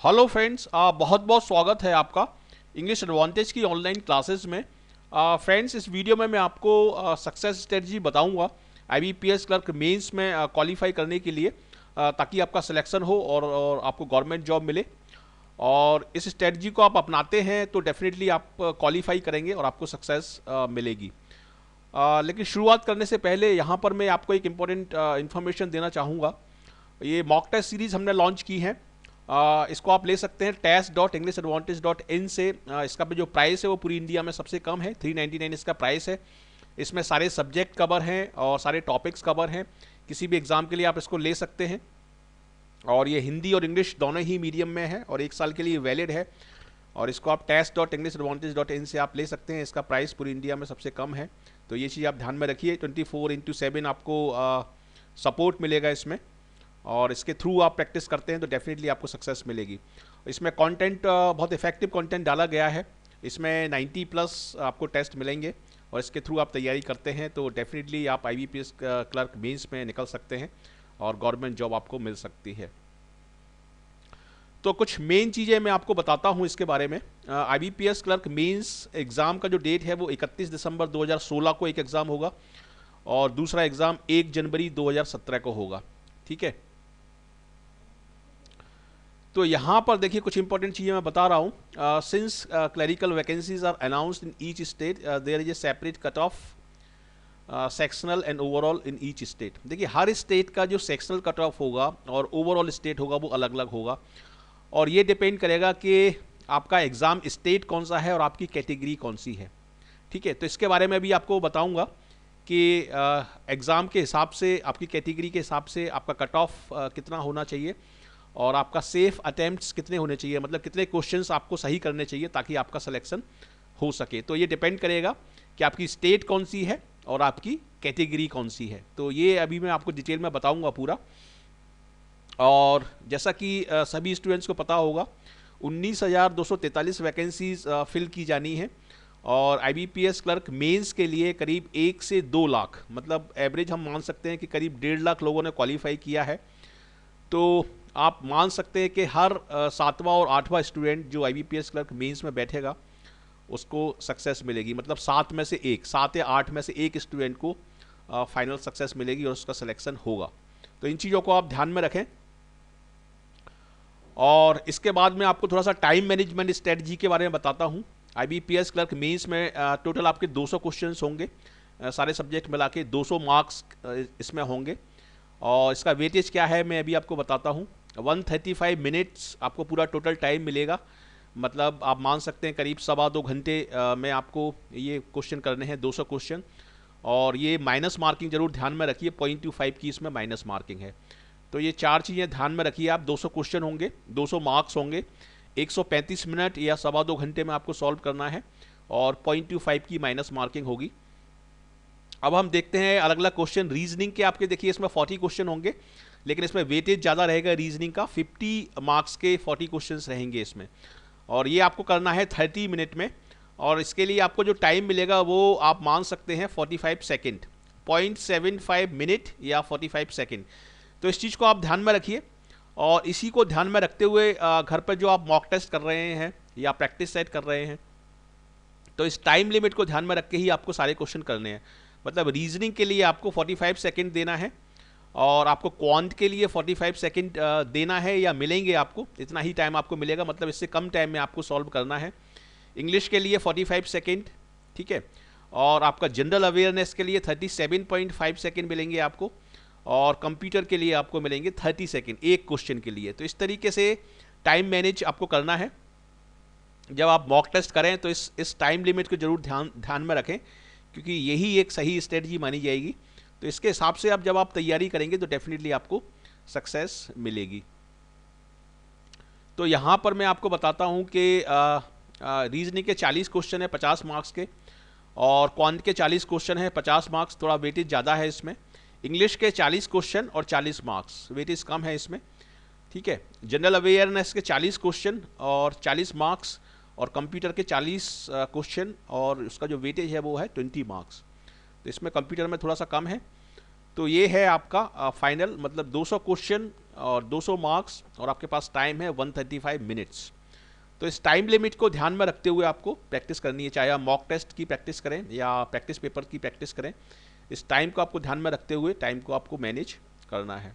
Hello friends, बहुत बहुत स्वागत है आपका इंग्लिश एडवांटेज की ऑनलाइन क्लासेस में। फ्रेंड्स, इस वीडियो में मैं आपको सक्सेस स्ट्रेटजी बताऊंगा आईबीपीएस क्लर्क मेंस में क्वालिफाई करने के लिए, ताकि आपका सिलेक्शन हो और आपको गवर्नमेंट जॉब मिले। और इस स्ट्रेटजी को आप अपनाते हैं तो डेफिनेटली आप क्वालिफाई करेंगे और आपको सक्सेस मिलेगी। लेकिन शुरुआत करने से पहले यहाँ पर मैं आपको एक इम्पॉर्टेंट इन्फॉर्मेशन देना चाहूँगा। ये मॉक टेस्ट सीरीज़ हमने लॉन्च की है। इसको आप ले सकते हैं test.englishaadvantage.in से। इसका भी जो प्राइस है वो पूरी इंडिया में सबसे कम है, 399 इसका प्राइस है। इसमें सारे सब्जेक्ट कवर हैं और सारे टॉपिक्स कवर हैं। किसी भी एग्ज़ाम के लिए आप इसको ले सकते हैं। और ये हिंदी और इंग्लिश दोनों ही मीडियम में है और 1 साल के लिए वैलिड है। और इसको आप test.englishaadvantage.in से आप ले सकते हैं। इसका प्राइस पूरी इंडिया में सबसे कम है, तो ये चीज़ आप ध्यान में रखिए। 24/7 आपको सपोर्ट मिलेगा इसमें, और इसके थ्रू आप प्रैक्टिस करते हैं तो डेफिनेटली आपको सक्सेस मिलेगी। इसमें कंटेंट बहुत इफेक्टिव कंटेंट डाला गया है। इसमें 90+ आपको टेस्ट मिलेंगे और इसके थ्रू आप तैयारी करते हैं तो डेफिनेटली आप आईबीपीएस क्लर्क मेंस में निकल सकते हैं और गवर्नमेंट जॉब आपको मिल सकती है। तो कुछ मेन चीज़ें मैं आपको बताता हूं इसके बारे में। आईबीपीएस क्लर्क मेंस एग्ज़ाम का जो डेट है वो 31 दिसंबर 2016 को एक एग्ज़ाम होगा और दूसरा एग्ज़ाम 1 जनवरी 2017 को होगा। ठीक है, तो यहाँ पर देखिए कुछ इंपॉर्टेंट चीज़ें मैं बता रहा हूँ। Since clerical vacancies are announced in each state, there is a separate cut off sectional and overall in each state. देखिए हर स्टेट का जो सेक्शनल कट ऑफ होगा और ओवरऑल स्टेट होगा वो अलग अलग होगा, और ये डिपेंड करेगा कि आपका एग्ज़ाम स्टेट कौन सा है और आपकी कैटेगरी कौन सी है। ठीक है, तो इसके बारे में भी आपको बताऊंगा कि एग्ज़ाम के हिसाब से, आपकी कैटेगरी के हिसाब से आपका कट ऑफ कितना होना चाहिए और आपका सेफ अटेम्प्ट्स कितने होने चाहिए, मतलब कितने क्वेश्चंस आपको सही करने चाहिए ताकि आपका सिलेक्शन हो सके। तो ये डिपेंड करेगा कि आपकी स्टेट कौन सी है और आपकी कैटेगरी कौन सी है। तो ये अभी मैं आपको डिटेल में बताऊंगा पूरा। और जैसा कि सभी स्टूडेंट्स को पता होगा, 19,243 वैकेंसीज फिल की जानी है और आईबीपीएस क्लर्क मेंस के लिए करीब 1 से 2 लाख, मतलब एवरेज हम मान सकते हैं कि करीब 1.5 लाख लोगों ने क्वालिफाई किया है। तो आप मान सकते हैं कि हर 7वां और 8वां स्टूडेंट जो आईबीपीएस क्लर्क मेंस में बैठेगा उसको सक्सेस मिलेगी। मतलब 7 में से एक, 7 या 8 में से एक स्टूडेंट को फाइनल सक्सेस मिलेगी और उसका सिलेक्शन होगा। तो इन चीज़ों को आप ध्यान में रखें। और इसके बाद मैं आपको थोड़ा सा टाइम मैनेजमेंट स्ट्रेटजी के बारे में बताता हूँ। आईबीपीएस क्लर्क मेंस में टोटल आपके 200 क्वेश्चन होंगे, सारे सब्जेक्ट मिला के 200 मार्क्स इसमें होंगे। और इसका वेटेज क्या है मैं अभी आपको बताता हूँ। 135 मिनट्स आपको पूरा टोटल टाइम मिलेगा, मतलब आप मान सकते हैं करीब 2.25 घंटे में आपको ये क्वेश्चन करने हैं, 200 क्वेश्चन। और ये माइनस मार्किंग जरूर ध्यान में रखिए, 0.25 की इसमें माइनस मार्किंग है। तो ये 4 चीज़ें ध्यान में रखिए आप। 200 क्वेश्चन होंगे, 200 मार्क्स होंगे, 135 मिनट या 2.25 घंटे में आपको सॉल्व करना है और 0.25 की माइनस मार्किंग होगी। अब हम देखते हैं अलग अलग क्वेश्चन। रीजनिंग के आपके देखिए इसमें 40 क्वेश्चन होंगे, लेकिन इसमें वेटेज ज़्यादा रहेगा रीजनिंग का। 50 मार्क्स के 40 क्वेश्चन रहेंगे इसमें, और ये आपको करना है 30 मिनट में। और इसके लिए आपको जो टाइम मिलेगा वो आप मान सकते हैं 45 सेकेंड, 0.75 मिनट या 45 सेकेंड। तो इस चीज़ को आप ध्यान में रखिए, और इसी को ध्यान में रखते हुए घर पर जो आप मॉक टेस्ट कर रहे हैं या प्रैक्टिस सेट कर रहे हैं, तो इस टाइम लिमिट को ध्यान में रख के ही आपको सारे क्वेश्चन करने हैं। मतलब रीजनिंग के लिए आपको 45 सेकेंड देना है, और आपको क्वांट के लिए 45 सेकेंड देना है या मिलेंगे आपको, इतना ही टाइम आपको मिलेगा, मतलब इससे कम टाइम में आपको सॉल्व करना है। इंग्लिश के लिए 45 सेकेंड, ठीक है। और आपका जनरल अवेयरनेस के लिए 37.5 सेकेंड मिलेंगे आपको, और कंप्यूटर के लिए आपको मिलेंगे 30 सेकेंड एक क्वेश्चन के लिए। तो इस तरीके से टाइम मैनेज आपको करना है। जब आप मॉक टेस्ट करें तो इस टाइम लिमिट को जरूर ध्यान में रखें, क्योंकि यही एक सही स्ट्रेटजी मानी जाएगी। तो इसके हिसाब से आप जब आप तैयारी करेंगे तो डेफिनेटली आपको सक्सेस मिलेगी। तो यहाँ पर मैं आपको बताता हूँ कि रीजनिंग के 40 क्वेश्चन है 50 मार्क्स के, और क्वांट के 40 क्वेश्चन है 50 मार्क्स, थोड़ा वेटेज ज़्यादा है इसमें। इंग्लिश के 40 क्वेश्चन और 40 मार्क्स, वेटेज कम है इसमें, ठीक है। जनरल अवेयरनेस के 40 क्वेश्चन और 40 मार्क्स, और कंप्यूटर के 40 क्वेश्चन और उसका जो वेटेज है वो है 20 मार्क्स। तो इसमें कंप्यूटर में थोड़ा सा कम है। तो ये है आपका फाइनल, मतलब 200 क्वेश्चन और 200 मार्क्स, और आपके पास टाइम है 135 मिनट्स। तो इस टाइम लिमिट को ध्यान में रखते हुए आपको प्रैक्टिस करनी है, चाहे आप मॉक टेस्ट की प्रैक्टिस करें या प्रैक्टिस पेपर की प्रैक्टिस करें। इस टाइम को आपको ध्यान में रखते हुए टाइम को आपको मैनेज करना है।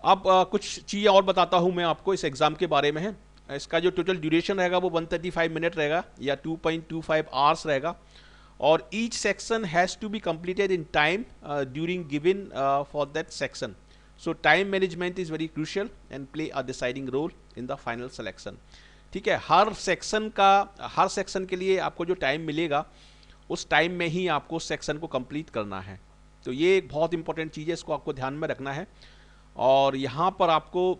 अब कुछ चीज़ें और बताता हूँ मैं आपको इस एग्ज़ाम के बारे में है। इसका जो टोटल ड्यूरेशन रहेगा वो 135 मिनट रहेगा या 2.25 आवर्स रहेगा, और each section has to be completed in time during given for that section. So time management is very crucial and play a deciding role in the final selection. ठीक है, हर section के लिए आपको जो टाइम मिलेगा उस टाइम में ही आपको सेक्शन को कंप्लीट करना है। तो ये एक बहुत इंपॉर्टेंट चीज़ है, इसको आपको ध्यान में रखना है। और यहाँ पर आपको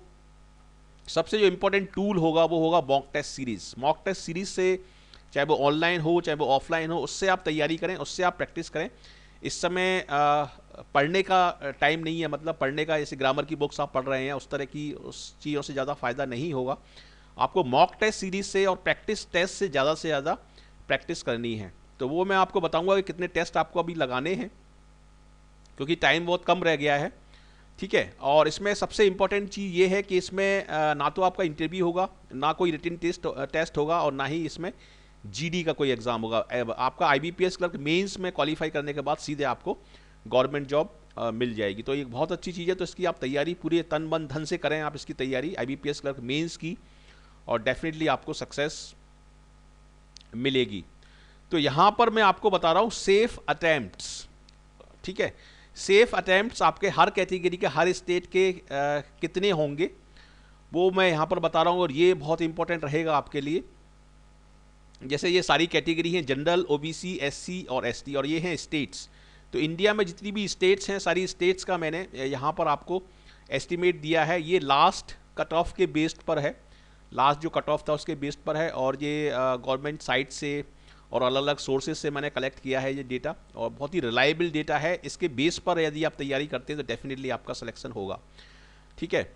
सबसे जो इम्पोर्टेंट टूल होगा वो होगा mock test series. Mock test series से, चाहे वो ऑनलाइन हो चाहे वो ऑफलाइन हो, उससे आप तैयारी करें, उससे आप प्रैक्टिस करें। इस समय पढ़ने का टाइम नहीं है, मतलब पढ़ने का जैसे ग्रामर की बुक्स आप पढ़ रहे हैं उस तरह की उस चीज़ों से ज़्यादा फ़ायदा नहीं होगा। आपको मॉक टेस्ट सीरीज़ से और प्रैक्टिस टेस्ट से ज़्यादा प्रैक्टिस करनी है। तो वो मैं आपको बताऊंगा कि कितने टेस्ट आपको अभी लगाने हैं, क्योंकि टाइम बहुत कम रह गया है। ठीक है, और इसमें सबसे इंपॉर्टेंट चीज़ ये है कि इसमें ना तो आपका इंटरव्यू होगा, ना कोई रिटन टेस्ट होगा, और ना ही इसमें जीडी का कोई एग्ज़ाम होगा। आपका आईबीपीएस क्लर्क मेंस में क्वालिफाई करने के बाद सीधे आपको गवर्नमेंट जॉब मिल जाएगी। तो ये बहुत अच्छी चीज़ है। तो इसकी आप तैयारी पूरे तन मन धन से करें, आप इसकी तैयारी आईबीपीएस क्लर्क मेंस की, और डेफिनेटली आपको सक्सेस मिलेगी। तो यहाँ पर मैं आपको बता रहा हूँ सेफ अटेम्प्ट्स। ठीक है, सेफ अटेम्प्ट्स आपके हर कैटेगरी के, हर स्टेट के कितने होंगे वो मैं यहाँ पर बता रहा हूँ, और ये बहुत इंपॉर्टेंट रहेगा आपके लिए। जैसे ये सारी कैटेगरी हैं, जनरल, ओबीसी, एससी और एसटी, और ये हैं स्टेट्स। तो इंडिया में जितनी भी स्टेट्स हैं, सारी स्टेट्स का मैंने यहाँ पर आपको एस्टिमेट दिया है। ये लास्ट कट ऑफ के बेस्ड पर है, लास्ट जो कट ऑफ था उसके बेस्ड पर है, और ये गवर्नमेंट साइट से और अलग अलग सोर्सेज से मैंने कलेक्ट किया है ये डेटा, और बहुत ही रिलायबल डेटा है। इसके बेस पर यदि आप तैयारी करते हैं तो डेफिनेटली आपका सिलेक्शन होगा। ठीक है,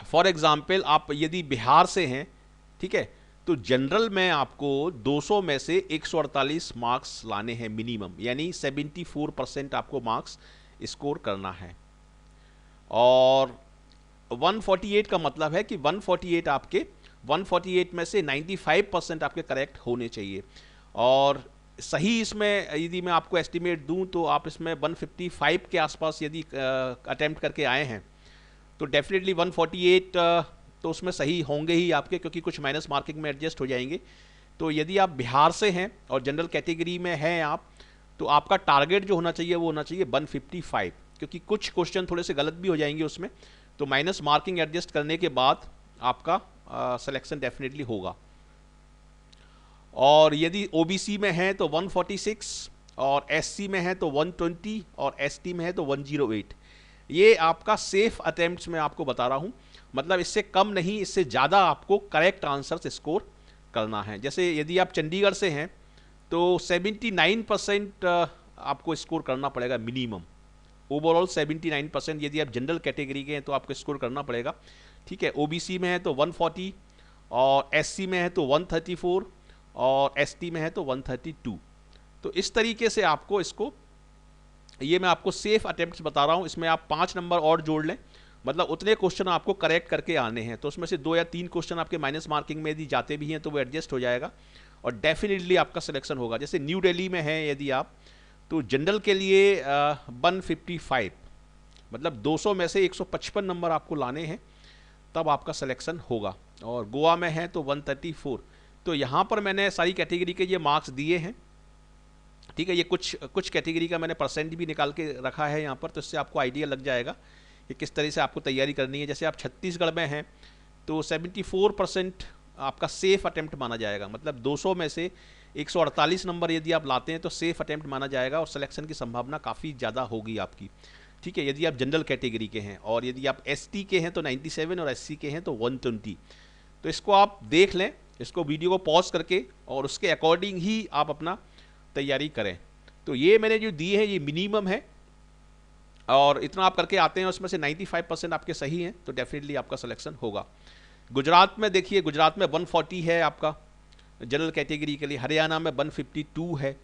फॉर एग्जांपल आप यदि बिहार से हैं, ठीक है, तो जनरल में आपको 200 में से 148 मार्क्स लाने हैं मिनिमम, यानी 74% आपको मार्क्स स्कोर करना है। और 148 का मतलब है कि 148 में से 95% आपके करेक्ट होने चाहिए। और सही इसमें यदि मैं आपको एस्टिमेट दूं तो आप इसमें 155 के आसपास यदि अटेम्प्ट करके आए हैं तो डेफिनेटली 148 तो उसमें सही होंगे ही आपके, क्योंकि कुछ माइनस मार्किंग में एडजस्ट हो जाएंगे। तो यदि आप बिहार से हैं और जनरल कैटेगरी में हैं आप, तो आपका टारगेट जो होना चाहिए वो होना चाहिए 155, क्योंकि कुछ क्वेश्चन थोड़े से गलत भी हो जाएंगे उसमें, तो माइनस मार्किंग एडजस्ट करने के बाद आपका सिलेक्शन डेफिनेटली होगा। और यदि ओबीसी में है तो 146, और एससी में है तो 120, और एसटी में है तो 108। ये आपका सेफ अटेम्प्ट्स में आपको बता रहा हूँ, मतलब इससे कम नहीं, इससे ज़्यादा आपको करेक्ट आंसर स्कोर करना है। जैसे यदि आप चंडीगढ़ से हैं तो 79% आपको स्कोर करना पड़ेगा मिनिमम, ओवरऑल 79%। यदि आप जनरल कैटेगरी के हैं तो आपको स्कोर करना पड़ेगा। ठीक है, ओबीसी में है तो 140, और एससी में है तो 134, और एसटी में है तो 132। तो इस तरीके से आपको इसको, ये मैं आपको सेफ अटेम्प्ट्स बता रहा हूँ, इसमें आप 5 नंबर और जोड़ लें, मतलब उतने क्वेश्चन आपको करेक्ट करके आने हैं। तो उसमें से 2 या 3 क्वेश्चन आपके माइनस मार्किंग में यदि जाते भी हैं तो वो एडजस्ट हो जाएगा, और डेफिनेटली आपका सिलेक्शन होगा। जैसे न्यू दिल्ली में है यदि आप, तो जनरल के लिए 155, मतलब 200 में से 155 नंबर आपको लाने हैं, तब आपका सिलेक्शन होगा। और गोवा में है तो 134। तो यहाँ पर मैंने सारी कैटेगरी के ये मार्क्स दिए हैं। ठीक है, ये कुछ कैटेगरी का मैंने परसेंट भी निकाल के रखा है यहाँ पर, तो इससे आपको आइडिया लग जाएगा कि किस तरह से आपको तैयारी करनी है। जैसे आप छत्तीसगढ़ में हैं तो 74% आपका सेफ अटेम्प्ट माना जाएगा, मतलब 200 में से 148 नंबर यदि आप लाते हैं तो सेफ अटेम्प्ट माना जाएगा, और सिलेक्शन की संभावना काफ़ी ज़्यादा होगी आपकी। ठीक है, यदि आप जनरल कैटेगरी के हैं, और यदि आप एसटी के हैं तो 97, और एससी के हैं तो 120। तो इसको आप देख लें, इसको वीडियो को पॉज करके, और उसके अकॉर्डिंग ही आप अपना तैयारी करें। तो ये मैंने जो दिए हैं ये मिनिमम है, और इतना आप करके आते हैं, उसमें से 95% आपके सही हैं, तो डेफिनेटली आपका सिलेक्शन होगा। गुजरात में देखिए, गुजरात में 140 है आपका जनरल कैटेगरी के लिए, हरियाणा में 152 है।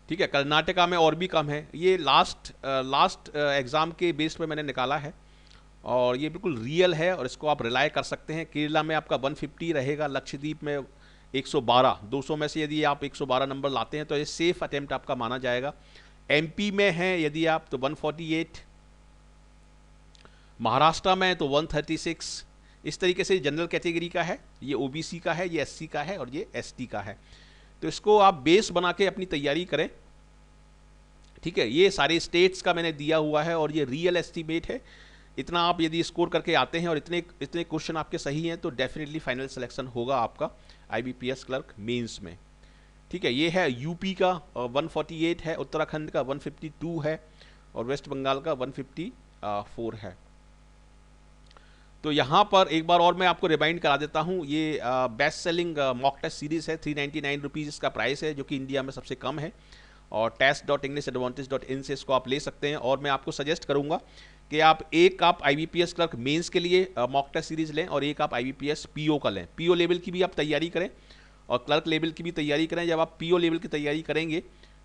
ठीक है, कर्नाटका में और भी कम है। ये लास्ट एग्ज़ाम के बेस पे मैंने निकाला है और ये बिल्कुल रियल है और इसको आप रिलाय कर सकते हैं। केरला में आपका 150 रहेगा, लक्षद्वीप में 112, 200 में से यदि आप 112 नंबर लाते हैं तो ये सेफ अटेम्प्ट आपका माना जाएगा। एमपी में है यदि आप तो 148, महाराष्ट्र में तो 136। इस तरीके से जनरल कैटेगरी का है, ये ओबीसी का है, ये एससी का है और ये एसटी का है। तो इसको आप बेस बना के अपनी तैयारी करें। ठीक है, ये सारे स्टेट्स का मैंने दिया हुआ है और ये रियल एस्टीमेट है। इतना आप यदि स्कोर करके आते हैं और इतने क्वेश्चन आपके सही हैं तो डेफिनेटली फाइनल सिलेक्शन होगा आपका आईबीपीएस क्लर्क मेंस में। ठीक है, ये है यूपी का 148 है, उत्तराखंड का 152 है और वेस्ट बंगाल का 154 है। तो यहाँ पर एक बार और मैं आपको रिमाइंड करा देता हूँ, ये best selling mock test series है। 399 रुपीज़ इसका प्राइस है, जो कि इंडिया में सबसे कम है। और test.englishaadvantage.in से इसको आप ले सकते हैं। और मैं आपको सजेस्ट करूँगा कि आप एक आप IBPS क्लर्क मेंस के लिए मॉक टेस्ट सीरीज़ लें और एक आप IBPS PO का लें। PO लेवल की भी आप तैयारी करें और क्लर्क लेवल की भी तैयारी करें। जब आप PO लेवल की तैयारी करेंगे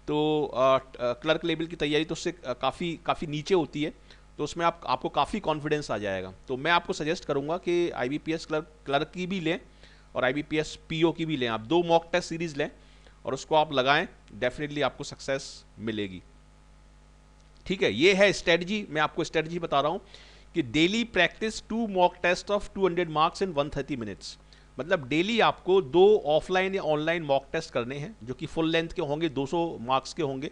तो क्लर्क लेवल की तैयारी तो उससे काफ़ी नीचे होती है, तो उसमें आपको काफ़ी कॉन्फिडेंस आ जाएगा। तो मैं आपको सजेस्ट करूंगा कि IBPS क्लर्क की भी लें और IBPS PO की भी लें। आप 2 मॉक टेस्ट सीरीज़ लें और उसको आप लगाएं, डेफिनेटली आपको सक्सेस मिलेगी। ठीक है, ये है स्ट्रेटजी। मैं आपको स्ट्रेटजी बता रहा हूँ कि daily practice 2 mock test of 200 marks in 130 minutes. मतलब डेली आपको 2 ऑफलाइन या ऑनलाइन मॉक टेस्ट करने हैं जो कि फुल लेंथ के होंगे, 200 मार्क्स के होंगे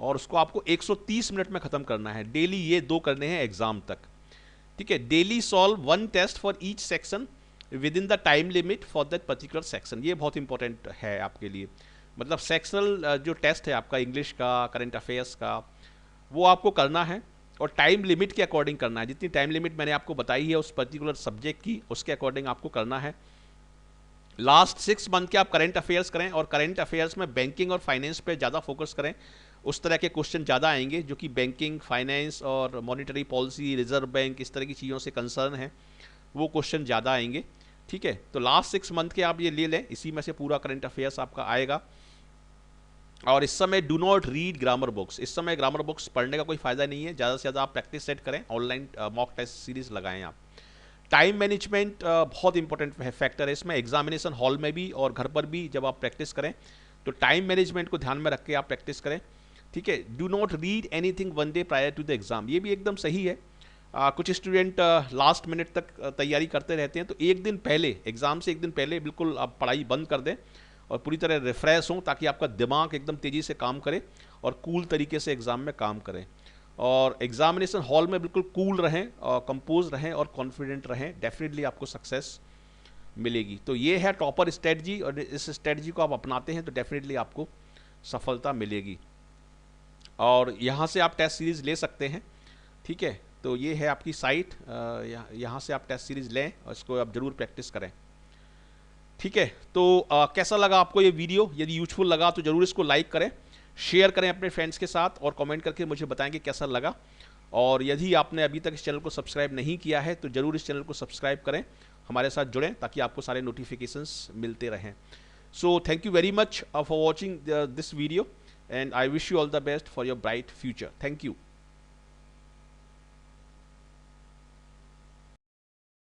और उसको आपको 130 मिनट में ख़त्म करना है। डेली ये 2 करने हैं एग्जाम तक। ठीक है, daily solve 1 test for each section within the time limit for that particular section. ये बहुत इंपॉर्टेंट है आपके लिए। मतलब सेक्शनल जो टेस्ट है आपका इंग्लिश का, करंट अफेयर्स का, वो आपको करना है और टाइम लिमिट के अकॉर्डिंग करना है। जितनी टाइम लिमिट मैंने आपको बताई है उस पर्टिकुलर सब्जेक्ट की, उसके अकॉर्डिंग आपको करना है। लास्ट 6 मंथ के आप करंट अफेयर्स करें और करंट अफेयर्स में बैंकिंग और फाइनेंस पे ज़्यादा फोकस करें। उस तरह के क्वेश्चन ज़्यादा आएंगे जो कि बैंकिंग, फाइनेंस और मॉनेटरी पॉलिसी, रिजर्व बैंक, इस तरह की चीज़ों से कंसर्न है, वो क्वेश्चन ज़्यादा आएंगे। ठीक है, तो लास्ट 6 मंथ के आप ये ले लें, इसी में से पूरा करंट अफेयर्स आपका आएगा। और इस समय do not read grammar books. इस समय ग्रामर बुक्स पढ़ने का कोई फ़ायदा नहीं है। ज़्यादा से ज़्यादा आप प्रैक्टिस सेट करें, ऑनलाइन मॉक टेस्ट सीरीज़ लगाएं आप। टाइम मैनेजमेंट बहुत इंपॉर्टेंट फैक्टर है इसमें। एग्जामिनेशन हॉल में भी और घर पर भी जब आप प्रैक्टिस करें तो टाइम मैनेजमेंट को ध्यान में रख के आप प्रैक्टिस करें। ठीक है, do not read anything 1 day prior to the exam. ये भी एकदम सही है। कुछ स्टूडेंट लास्ट मिनट तक तैयारी करते रहते हैं, तो एक दिन पहले, एग्ज़ाम से एक दिन पहले बिल्कुल आप पढ़ाई बंद कर दें और पूरी तरह रिफ्रेश हों, ताकि आपका दिमाग एकदम तेज़ी से काम करे और कूल तरीके से एग्ज़ाम में काम करें। और एग्जामिनेशन हॉल में बिल्कुल कूल रहें और कंपोज रहें और कॉन्फिडेंट रहें, डेफिनेटली आपको सक्सेस मिलेगी। तो ये है टॉपर स्ट्रेटजी और इस स्ट्रेटजी को आप अपनाते हैं तो डेफिनेटली आपको सफलता मिलेगी। और यहाँ से आप टेस्ट सीरीज़ ले सकते हैं। ठीक है, तो ये है आपकी साइट, यहाँ से आप टेस्ट सीरीज़ लें और इसको आप ज़रूर प्रैक्टिस करें। ठीक है, तो कैसा लगा आपको ये वीडियो? यदि यूजफुल लगा तो ज़रूर इसको लाइक करें, शेयर करें अपने फ्रेंड्स के साथ और कमेंट करके मुझे बताएं कि कैसा लगा। और यदि आपने अभी तक इस चैनल को सब्सक्राइब नहीं किया है तो ज़रूर इस चैनल को सब्सक्राइब करें, हमारे साथ जुड़ें ताकि आपको सारे नोटिफिकेशंस मिलते रहें। So thank you very much for watching this video and I wish you all the best for your bright future. Thank you.